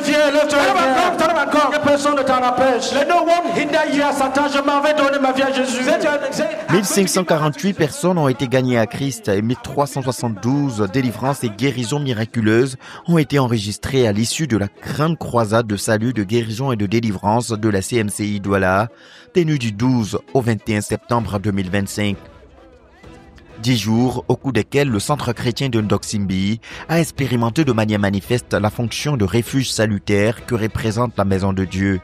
viens, lève-toi et viens. Que personne ne t'en empêche. Let no one hinder you. Satan, je m'en vais donner ma vie à Jésus. 1548 personnes ont été gagnées à Christ et 1372 délivrances et guérisons miraculeuses ont été enregistrées à l'issue de la grande croisade de salut, de guérison et de délivrance de la CMCI Douala, tenue du 12 au 21 septembre 2025. 10 jours au cours desquels le centre chrétien de Ndoksimbi a expérimenté de manière manifeste la fonction de refuge salutaire que représente la maison de Dieu.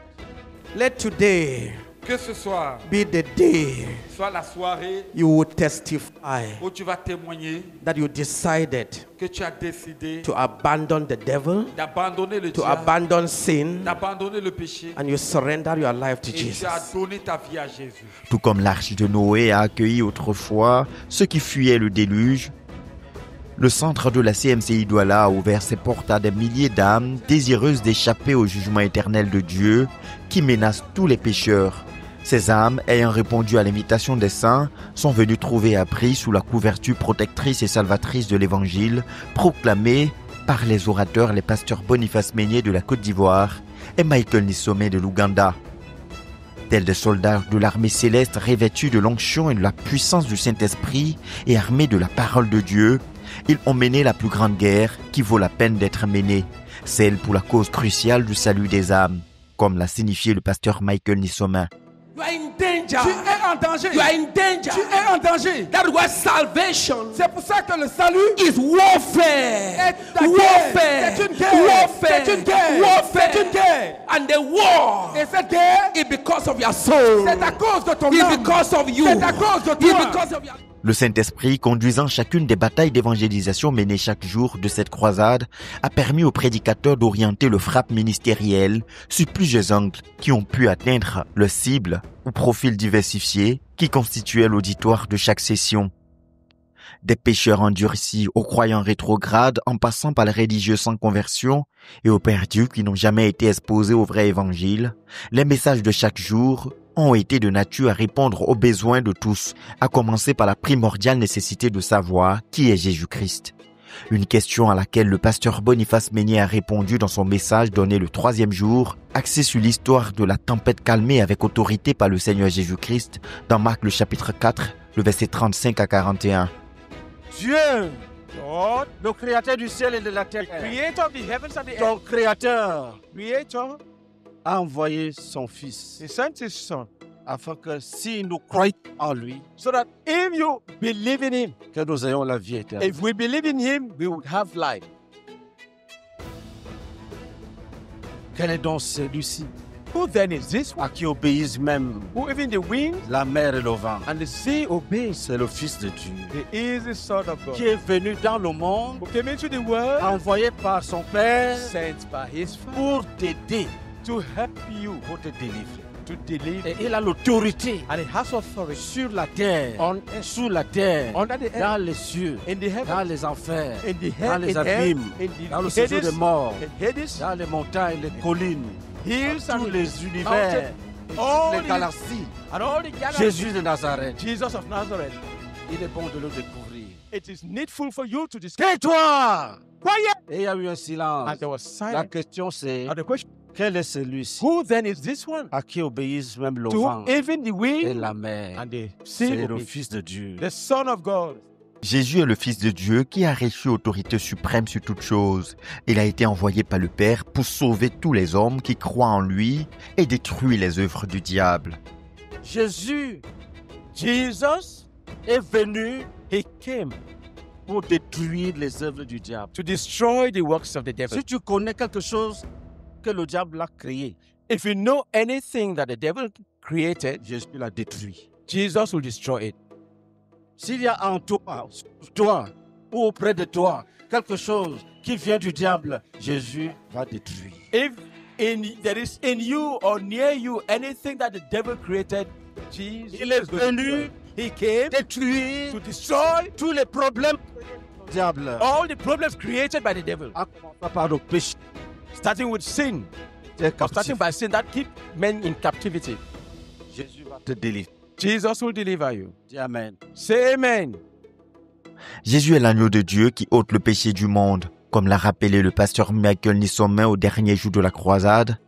Let today que ce soit be the day soit la soirée you will testify où tu vas témoigner that you decided que tu as décidé to abandon the devil, d'abandonner le to diable, abandon sin, d'abandonner le péché and you surrender your life to et Jesus. tu as donné ta vie à Jésus. Tout comme l'arche de Noé a accueilli autrefois ceux qui fuyaient le déluge, le centre de la CMCI Douala a ouvert ses portes à des milliers d'âmes désireuses d'échapper au jugement éternel de Dieu qui menace tous les pécheurs. Ces âmes, ayant répondu à l'invitation des saints, sont venues trouver abri sous la couverture protectrice et salvatrice de l'Évangile, proclamée par les orateurs, les pasteurs Boniface Meignet de la Côte d'Ivoire et Michael Nissomé de l'Ouganda. Tels des soldats de l'armée céleste revêtus de l'onction et de la puissance du Saint-Esprit et armés de la parole de Dieu, ils ont mené la plus grande guerre qui vaut la peine d'être menée, celle pour la cause cruciale du salut des âmes, comme l'a signifié le pasteur Michael Nissomé. You are in danger. Tu es en danger. You are in danger. Tu es en danger. That's why salvation C'est pour ça que le salut is warfare. est la guerre. Warfare. C'est une guerre. Warfare. C'est une guerre. Warfare. C'est une guerre. And the war Et cette guerre, is because of your soul. c'est à cause de ton It's âme. because of you. C'est à cause de It's toi. because of your... Le Saint-Esprit, conduisant chacune des batailles d'évangélisation menées chaque jour de cette croisade, a permis aux prédicateurs d'orienter le frappe ministériel sur plusieurs angles qui ont pu atteindre le cible ou profil diversifié qui constituait l'auditoire de chaque session. Des pécheurs endurcis aux croyants rétrogrades en passant par les religieux sans conversion et aux perdus qui n'ont jamais été exposés au vrai évangile, les messages de chaque jour ont été de nature à répondre aux besoins de tous, à commencer par la primordiale nécessité de savoir qui est Jésus-Christ. Une question à laquelle le pasteur Boniface Meignet a répondu dans son message donné le 3e jour, axé sur l'histoire de la tempête calmée avec autorité par le Seigneur Jésus-Christ, dans Marc le chapitre 4, le verset 35 à 41. Dieu, le créateur du ciel et de la terre, Creator of the heavens and the ton earth, créateur, Creator, a envoyé son Fils He sent His Son, afin que si nous croyons en lui, so that if you believe in Him, que nous ayons la vie éternelle. if we believe in Him, we would have life. Quel est donc celui-ci Who then is this one? à qui obéissent même Who even the wind la mer et le vent? and the sea obeys? C'est le Fils de Dieu He is the Son of God, qui est venu dans le monde, who came into the world, envoyé par son Père sent by His Father pour t'aider, to help you, pour te délivrer. to deliver. Et il a l'autorité And He has authority sur la terre, on earth, sous la terre, under the dans earth, les cieux, in the heaven, dans les enfers, in the dans heaven, les in abîmes, hell, in dans le the séjour Hades, des morts, in Hades, dans les montagnes, les collines, hills tous and les univers, all les the- galaxies. and all the galaxies. Jésus de Nazareth, Jesus of Nazareth. il est bon de le découvrir. It is needful for you to discover. Tais-toi! Quiet. Et il y a eu un silence. And there was La silence. question c'est, And the question: quel est celui-ci Who then is this one? à qui obéissent même le To vent whom even the et wind la mer? and the sea C'est le obey. Fils de Dieu. The Son of God. Jésus est le Fils de Dieu qui a reçu autorité suprême sur toutes choses. Il a été envoyé par le Père pour sauver tous les hommes qui croient en lui et détruire les œuvres du diable. Jésus Jesus, est venu He came pour détruire les œuvres du diable. to destroy the works of the devil. Si tu connais quelque chose que le diable a créé, If you know anything that the devil created, Jésus l'a détruit. Jesus will destroy it. S'il y a en toi, sur toi ou auprès de toi quelque chose qui vient du diable, Jésus va détruire. If there is in you or near you anything that the devil created, Jesus Il est is going to venu destroy it. He came détruire to destroy tous les problèmes du diable. all the problems created by the devil, En commençant par le péché. starting with sin, Tu es or captif. starting by sin that keep men in captivity. Jésus va te délivrer. Jesus will deliver you. Dis Amen. Say amen. Jésus est l'agneau de Dieu qui ôte le péché du monde, Comme l'a rappelé le pasteur Michael Nissomin au dernier jour de la croisade,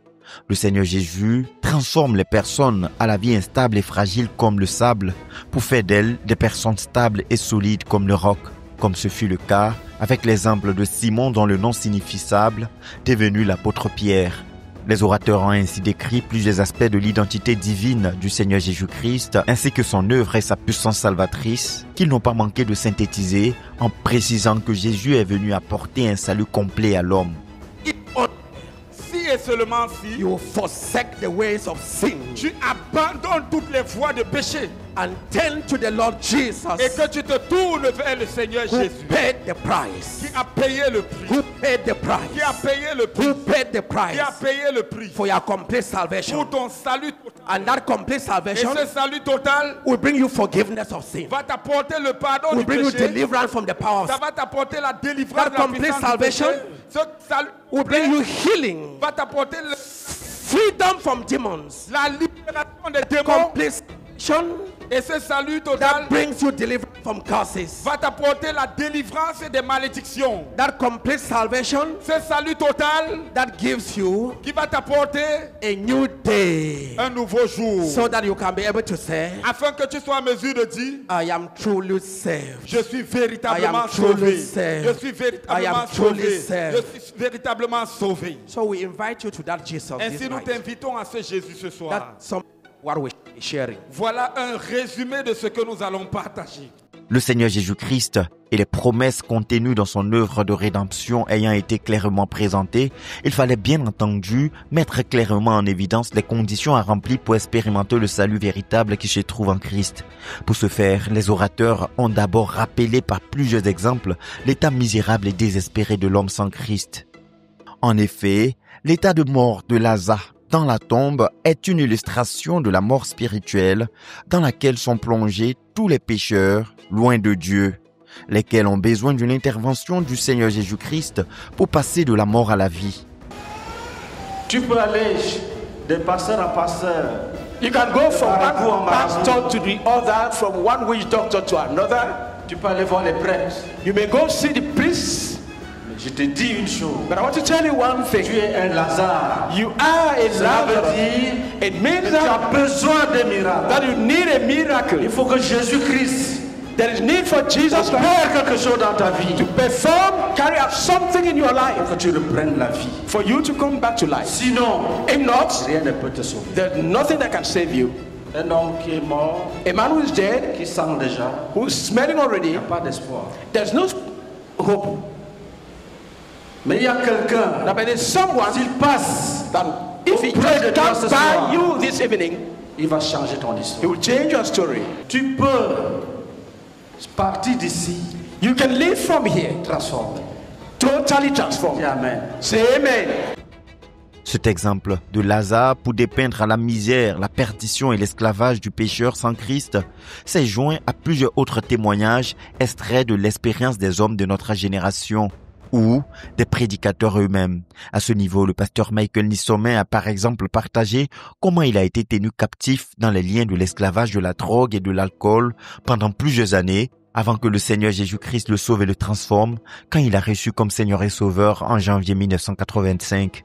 le Seigneur Jésus transforme les personnes à la vie instable et fragile comme le sable pour faire d'elles des personnes stables et solides comme le roc, comme ce fut le cas avec l'exemple de Simon dont le nom signifie sable, devenu l'apôtre Pierre. Les orateurs ont ainsi décrit plusieurs aspects de l'identité divine du Seigneur Jésus-Christ, ainsi que son œuvre et sa puissance salvatrice, qu'ils n'ont pas manqué de synthétiser en précisant que Jésus est venu apporter un salut complet à l'homme. Si et seulement si you forsake the ways of sin tu abandonnes toutes les voies de péché and turn to the Lord Jesus, et que tu te tournes vers le Seigneur who Jésus, paid the price, qui a payé le prix, who paid the price, qui a payé le prix, who paid the qui a price payé le prix for your complete salvation. pour ton salut total. And that complete Et salvation ce salut total will bring you forgiveness of sin, va t'apporter le pardon will du bring you péché. deliverance from the power of Ça sin, va t'apporter la délivrance That de la complete puissance du salvation péché. Ce salut will bring you healing, va t'apporter freedom from demons, la libération des démons. complete salvation Et ce salut that total brings you deliverance from curses, va t'apporter la délivrance des malédictions. that complete salvation Ce salut total that gives you qui va t'apporter a new day, un nouveau jour. so that you can be able to say, Afin que tu sois en mesure de dire, I am truly saved. je suis I véritablement am truly sauvé. saved. Je suis I véritablement am truly sauvé. saved. Je suis véritablement sauvé. So we invite you to that Jesus Ainsi, this nous night. t'invitons à ce Jésus ce soir. That's some what we're sharing. Voilà un résumé de ce que nous allons partager. Le Seigneur Jésus-Christ et les promesses contenues dans son œuvre de rédemption ayant été clairement présentées, il fallait bien entendu mettre clairement en évidence les conditions à remplir pour expérimenter le salut véritable qui se trouve en Christ. Pour ce faire, les orateurs ont d'abord rappelé par plusieurs exemples l'état misérable et désespéré de l'homme sans Christ. En effet, l'état de mort de Lazare dans la tombe est une illustration de la mort spirituelle dans laquelle sont plongés tous les pécheurs loin de Dieu, lesquels ont besoin d'une intervention du Seigneur Jésus-Christ pour passer de la mort à la vie. Tu peux aller de pasteur à pasteur. You can go from Marabout en one pastor marabout. to the other, from one witch doctor to another. Tu peux aller voir les prêtres. You may go see the priests. Mais je te dis une chose. But I want to tell you one Tu thing. es un Lazare. You are a Cela veut Lazarus. dire It means que tu as that besoin de miracles. you need a Il miracle. faut que Jésus-Christ There is need for Jesus Christ opère quelque chose dans ta vie to perform, carry out something in your pour life que tu reprennes la vie. for you to come back to life. Sinon, If not, rien ne peut te sauver. there's nothing that can save you. Un homme qui est mort, A man who is dead, qui sent déjà, who's smelling already, pas d'espoir. there's no hope. Mais il y a quelqu'un, Now, but there's someone s'il passe, that if he auprès de just toi comes ce by soir, you this evening, il va changer ton he histoire. will change your story. Tu peux partir d'ici, You can live from here, transformé. totally Dis transformed. Amen. Say amen. Cet exemple de Lazare pour dépeindre la misère, la perdition et l'esclavage du pécheur sans Christ s'est joint à plusieurs autres témoignages extraits de l'expérience des hommes de notre génération ou des prédicateurs eux-mêmes. À ce niveau, le pasteur Michael Nissomin a par exemple partagé comment il a été tenu captif dans les liens de l'esclavage de la drogue et de l'alcool pendant plusieurs années avant que le Seigneur Jésus-Christ le sauve et le transforme quand il a reçu comme Seigneur et Sauveur en janvier 1985.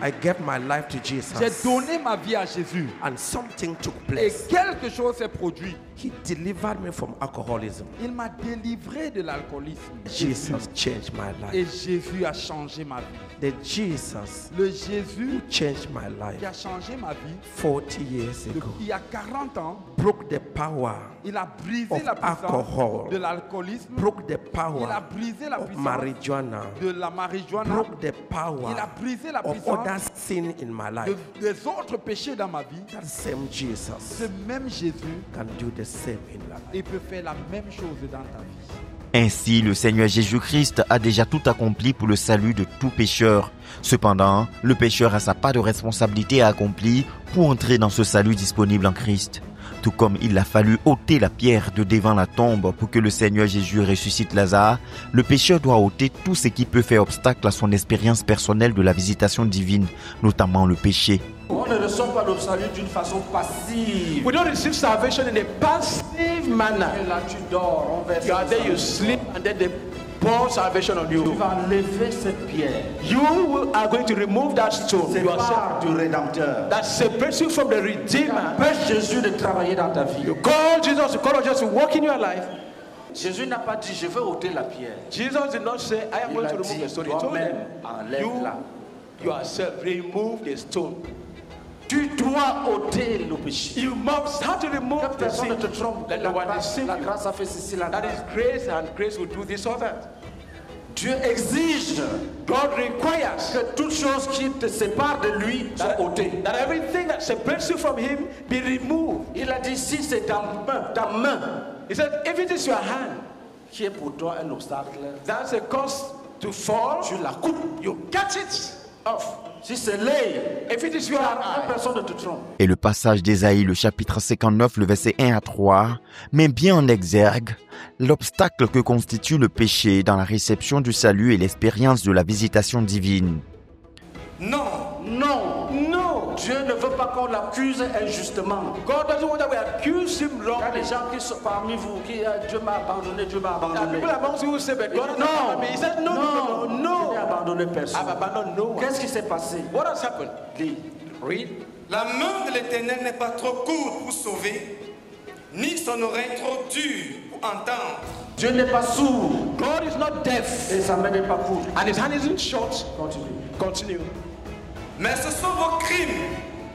I gave my life to Jesus, J'ai donné ma vie à Jésus. and something took Et place. quelque chose s'est produit. He delivered me from alcoholism. Il m'a délivré de l'alcoolisme. Jesus changed my Et life. Jésus a changé ma vie. The Jesus Le Jésus changed my qui a life changé ma vie 40 years ago. il y a 40 ans, Broke the power, il a brisé of la puissance alcohol. de l'alcoolisme. broke the Il a power brisé la of puissance marijuana, de la marijuana. broke the power Il a brisé la of puissance other sin in my life. des autres péchés dans ma vie. That same Jesus Ce même Jésus, can do the same in your life. il peut faire la même chose dans ta vie. Ainsi, le Seigneur Jésus-Christ a déjà tout accompli pour le salut de tout pécheur. Cependant, le pécheur a sa part de responsabilité à accomplir pour entrer dans ce salut disponible en Christ. Tout comme il a fallu ôter la pierre de devant la tombe pour que le Seigneur Jésus ressuscite Lazare, le pécheur doit ôter tout ce qui peut faire obstacle à son expérience personnelle de la visitation divine, notamment le péché. On ne reçoit pas le salut d'une façon passive. We don't receive salvation in a passive manner. Et là, tu dors, on verse You are there, you le salut. sleep, and then the pour salvation on Tu you. vas lever cette pierre. Are going to remove that stone C'est yourself part du Rédempteur. that separates you from the Redeemer. Empêche Jésus de travailler dans ta vie. You call Jesus, you call Jesus to work in your life. Jésus n'a pas dit je vais ôter la pierre. Jesus did not say, I am Il going a to remove dit the stone. He told toi-même them, enlève-la. you yourself remove the stone. Tu dois ôter le péché. You must have to remove Que the personne ne sin. te trompe. Let no one deceive La you. grâce a fait ceci, la That grâce. is grace, and grace will do this or that. Dieu exige God requires que toute chose qui te sépare de lui soit ôtée. that everything that separates you from Him be removed. Il a dit si c'est ta main He said, if it is your hand, qui est pour toi un obstacle, that's a cause to fall. tu la coupes. You cut it off. Si c'est l'œil, If it is your eye, personne ne te trompe. Et le passage d'Ésaïe, le chapitre 59, le verset 1 à 3, met bien en exergue l'obstacle que constitue le péché dans la réception du salut et l'expérience de la visitation divine. Non, Dieu ne veut pas qu'on l'accuse injustement. God doesn't want that we accuse Him Il y a wrongly. des gens qui sont parmi vous qui Dieu m'a abandonné, Dieu m'a There are abandonné. people amongst you who say, but God has Non, abandoned me. He said, no, no, no, je n'ai no. abandonné I've personne. abandoned no one. Qu'est-ce qui s'est passé? What has happened? Lis. Read. La main de l'Éternel n'est pas trop courte pour sauver, ni son oreille trop dure pour entendre. Dieu n'est pas sourd God is not deaf, et sa main n'est pas courte. and His hand isn't short. Continue. Continue. Mais ce sont vos crimes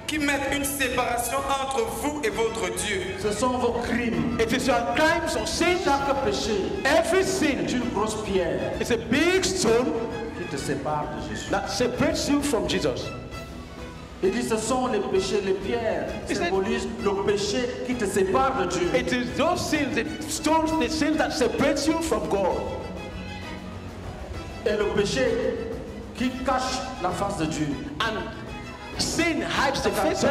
qui mettent une séparation entre vous et votre Dieu. Ce sont vos crimes. It is your crimes or sins. Chaque péché Every est sin une grosse pierre is a big stone qui te sépare de Jésus. that separates you from Jesus. Il dit ce sont les péchés, les pierres Is it- symbolisent le péché qui te sépare de Dieu. It is those sins, the stones, the sins that separates you from God. Et le péché qui cache la face de Dieu. And sin hides the face of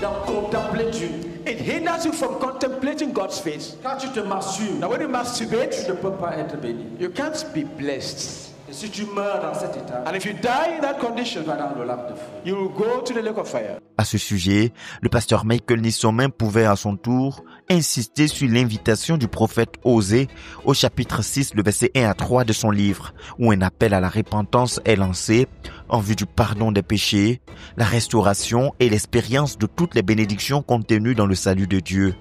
God. De contempler Dieu. It hinders you from contemplating God's face. Quand tu te masturbes, Now when you masturbate, tu ne peux pas être béni. you can't be blessed. Et si tu meurs dans cet état, And if you die in that tu condition, vas dans le lac de feu. you will go to the lake of fire. À ce sujet, le pasteur Michael Nissomin pouvait à son tour insister sur l'invitation du prophète Osée au chapitre 6, le verset 1 à 3 de son livre, où un appel à la repentance est lancé en vue du pardon des péchés, la restauration et l'expérience de toutes les bénédictions contenues dans le salut de Dieu.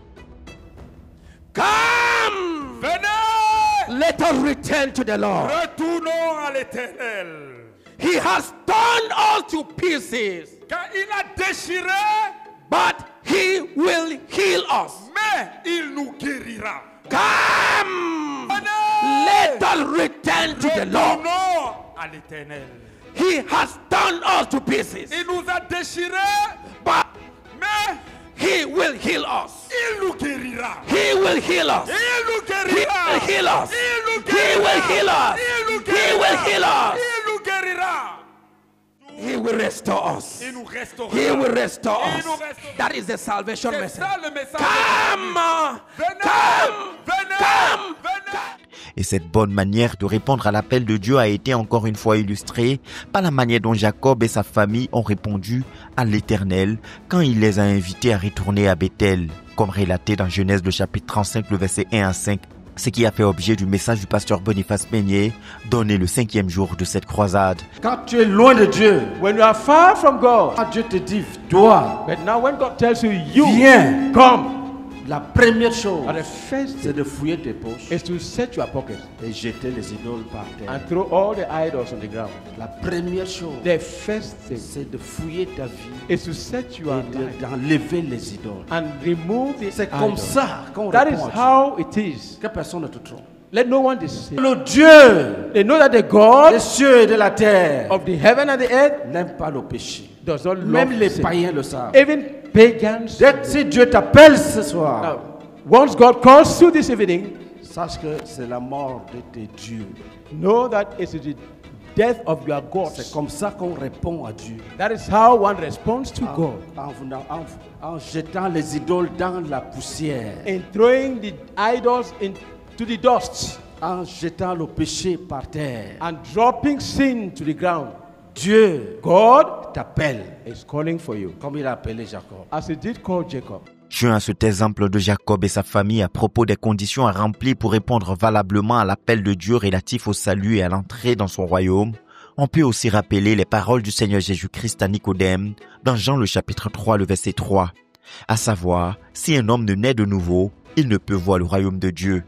Let us return to the Lord. Retournons à l'Éternel. He has torn all to pieces, Car il a déchiré, but He will heal us. mais il nous guérira. Come, let us return to the Lord. Retournons à l'Éternel. He has torn all to pieces, Il nous a déchirés, but mais He will heal us. il nous guérira. He will heal us. Il nous He guérira. will heal us. Il nous He will guérira. heal us. Il nous He will guérira. heal us. Il nous guérira. He will restore us. Il nous restaurera. He will restore Il us. nous restaurera. That is the salvation C'est message. ça le message. Come, Venez, come, venez, come. venez. Et cette bonne manière de répondre à l'appel de Dieu a été encore une fois illustrée par la manière dont Jacob et sa famille ont répondu à l'Éternel quand il les a invités à retourner à Bethel, comme relaté dans Genèse le chapitre 35, le verset 1 à 5, ce qui a fait objet du message du pasteur Boniface Meignet, donné le 5e jour de cette croisade. Quand tu es loin de Dieu, When you are far from God, quand Dieu te dit, toi, but now when God tells you, you viens, come, la première chose, and the first c'est de fouiller tes poches is to set your pocket et jeter les idoles par terre. and throw all the idols on the ground. La première chose, The first thing c'est de fouiller ta vie is to set your et life d'enlever les idoles. and remove the C'est comme idols. ça qu'on That is répond à Dieu. how it is. Que personne ne te trompe. Let no one deceive. Le Dieu They know that the God des cieux et de la terre of the heaven and the earth n'aime pas le péché. does not Même love les sin. païens le savent. Even pagans. Dès que si Dieu t'appelle ce soir, Now, once God calls you this evening, sache que c'est la mort de tes dieux. know that it is the death of your gods. C'est comme ça qu'on répond à Dieu. That is how one responds to En, God. en jetant les idoles dans la poussière, In throwing the idols into the dust en jetant le péché par terre. and dropping sin to the ground. Dieu God t'appelle is calling for you. comme il a appelé Jacob. As he did call Jacob. Joint à cet exemple de Jacob et sa famille à propos des conditions à remplir pour répondre valablement à l'appel de Dieu relatif au salut et à l'entrée dans son royaume, on peut aussi rappeler les paroles du Seigneur Jésus-Christ à Nicodème dans Jean le chapitre 3, le verset 3, à savoir, si un homme ne naît de nouveau, il ne peut voir le royaume de Dieu.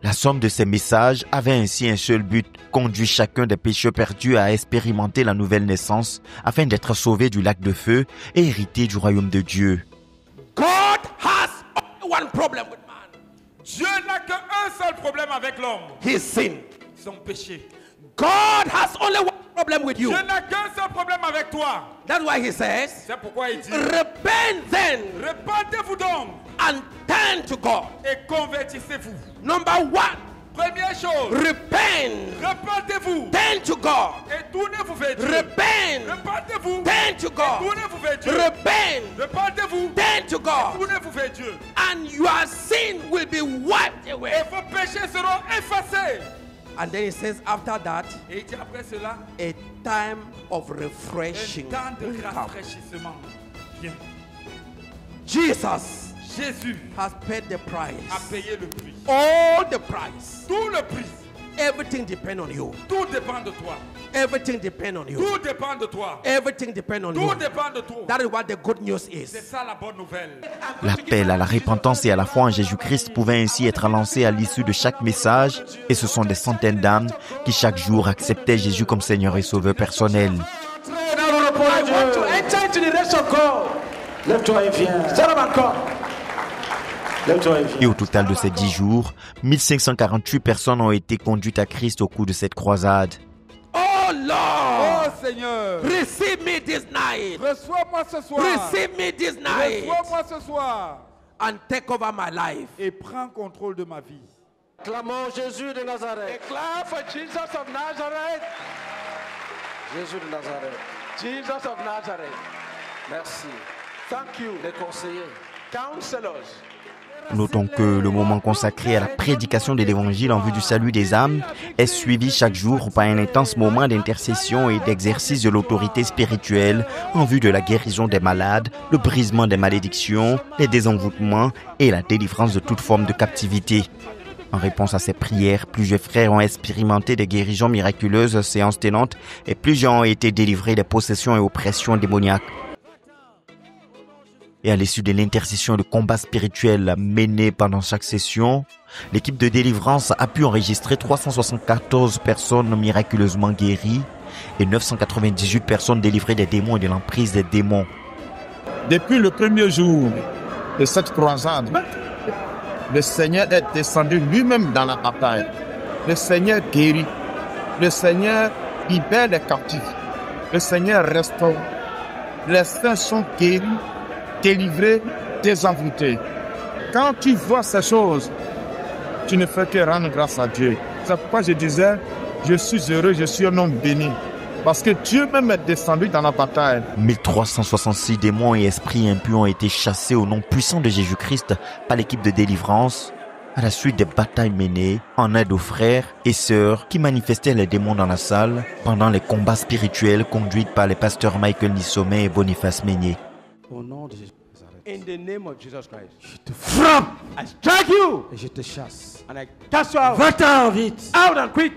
La somme de ces messages avait ainsi un seul but, conduire chacun des pécheurs perdus à expérimenter la nouvelle naissance afin d'être sauvés du lac de feu et hériter du royaume de Dieu. God has only one problem with man. Dieu n'a qu'un seul problème avec l'homme, His sin. son péché. God has only one problem with you. Dieu n'a qu'un seul problème avec toi. That's why he says, C'est pourquoi il dit, repent then répandez-vous donc and turn to God. et convertissez-vous. Number one, Première chose, repent, répandez-vous turn to God. et tournez-vous vers Dieu. Repent, Répandez-vous turn to et God. tournez-vous vers Dieu. Repent, Répandez-vous turn to et God. tournez-vous vers Dieu. And your sin will be wiped Et away. vos péchés seront effacés. And then he says, after that, Et il dit après cela, a time of un refreshing temps de will come. rafraîchissement. Bien. Jesus Jésus has paid the a price. payé le prix. All the price. Tout le prix. Everything depends on you. Tout dépend de toi. Everything depends on you. Tout dépend de toi. Everything depends on Tout you. dépend de toi. That is what the good news C'est is. ça la bonne nouvelle. L'appel à la repentance et à la foi en Jésus-Christ pouvait ainsi être lancé à l'issue de chaque message, et ce sont des centaines d'âmes qui chaque jour acceptaient Jésus comme Seigneur et Sauveur personnel. I want to enter into the rest of God. Lève-toi et viens. Stand up and come. Lève-toi et Et viens. au total de ces 10 jours, 1548 personnes ont été conduites à Christ au cours de cette croisade. Oh Oh Lord, Seigneur, receive me this night. reçois-moi ce soir. Receive me this night. Reçois-moi ce soir. And take over my life. Et prends contrôle de ma vie. Clamons Jésus de Nazareth. Clap for Jesus of Nazareth. Jésus de Nazareth. Jesus of Nazareth. Merci. Thank you. Les conseillers. Counselors. Notons que le moment consacré à la prédication de l'évangile en vue du salut des âmes est suivi chaque jour par un intense moment d'intercession et d'exercice de l'autorité spirituelle en vue de la guérison des malades, le brisement des malédictions, les désenvoûtements et la délivrance de toute forme de captivité. En réponse à ces prières, plusieurs frères ont expérimenté des guérisons miraculeuses séances tenantes et plusieurs ont été délivrés des possessions et oppressions démoniaques. Et à l'issue de l'intercession et de combat spirituel mené pendant chaque session, l'équipe de délivrance a pu enregistrer 374 personnes miraculeusement guéries et 998 personnes délivrées des démons et de l'emprise des démons. Depuis le premier jour de cette croisade, le Seigneur est descendu lui-même dans la bataille. Le Seigneur guérit. Le Seigneur libère les captifs. Le Seigneur restaure. Les saints sont guéris, délivrés, désenvoûtés. Quand tu vois ces choses, tu ne fais que rendre grâce à Dieu. C'est pourquoi je disais, je suis heureux, je suis un homme béni. Parce que Dieu même est descendu dans la bataille. 1366 démons et esprits impurs ont été chassés au nom puissant de Jésus-Christ par l'équipe de délivrance à la suite des batailles menées en aide aux frères et sœurs qui manifestaient les démons dans la salle pendant les combats spirituels conduits par les pasteurs Michael Nissomé et Boniface Meignet. Au nom de Jésus de Nazareth. In the name of Jesus Christ. Je te frappe I strike you. et je te chasse. And I cast you out. Va-t'en vite. Out and quick.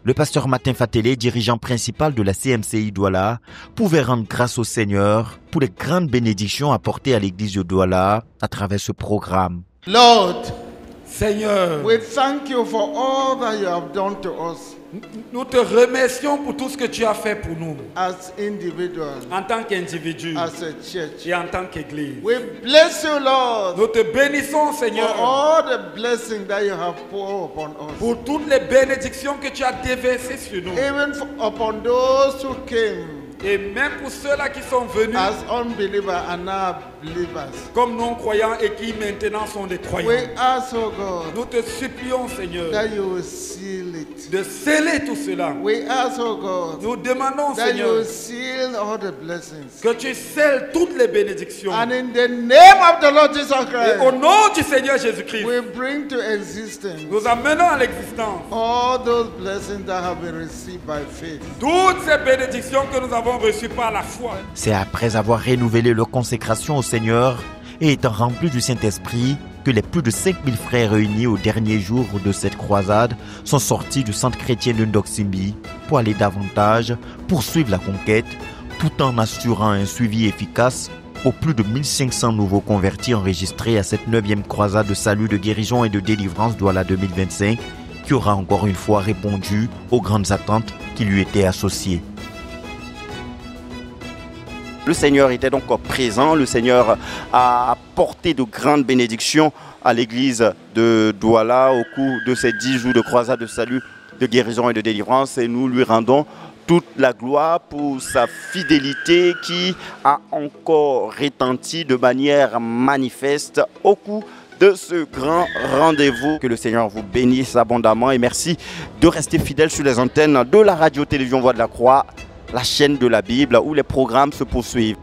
Le pasteur Martin Fatélé, dirigeant principal de la CMCI Douala, pouvait rendre grâce au Seigneur pour les grandes bénédictions apportées à l'église de Douala à travers ce programme. Lord, Seigneur, we thank you for all that you have done to us nous te remercions pour tout ce que tu as fait pour nous as individuals, en tant qu'individus as a church. et en tant qu'Église. We bless you, Lord, Nous te bénissons, for Seigneur, all the blessings that you have poured upon us, pour toutes les bénédictions que tu as déversées sur nous. even upon those who came Et même pour ceux-là qui sont venus as unbelievers and now believers. comme non-croyants et qui maintenant sont des We croyants. ask, oh God, Nous te supplions, Seigneur, that you will seal it. de sceller tout cela. We ask, oh God, Nous demandons, that you will Seigneur, seal all the blessings. que tu scelles toutes les bénédictions. And in the name of the Lord Jesus Et au Christ, nom du Seigneur Jésus-Christ, we bring to existence nous amenons à l'existence all those blessings that have been received by faith. toutes ces bénédictions que nous avons avons reçu par la foi. C'est après avoir renouvelé leur consécration au Seigneur et étant remplis du Saint-Esprit que les plus de 5000 frères réunis au dernier jour de cette croisade sont sortis du centre chrétien de Ndoksimbi pour aller davantage poursuivre la conquête tout en assurant un suivi efficace aux plus de 1500 nouveaux convertis enregistrés à cette 9e croisade de salut, de guérison et de délivrance Douala 2025 qui aura encore une fois répondu aux grandes attentes qui lui étaient associées. Le Seigneur était donc présent, le Seigneur a apporté de grandes bénédictions à l'église de Douala au cours de ces 10 jours de croisade de salut, de guérison et de délivrance, et nous lui rendons toute la gloire pour sa fidélité qui a encore retenti de manière manifeste au cours de ce grand rendez-vous. Que le Seigneur vous bénisse abondamment et merci de rester fidèle sur les antennes de la radio-télévision Voix de la Croix, la chaîne de la Bible où les programmes se poursuivent.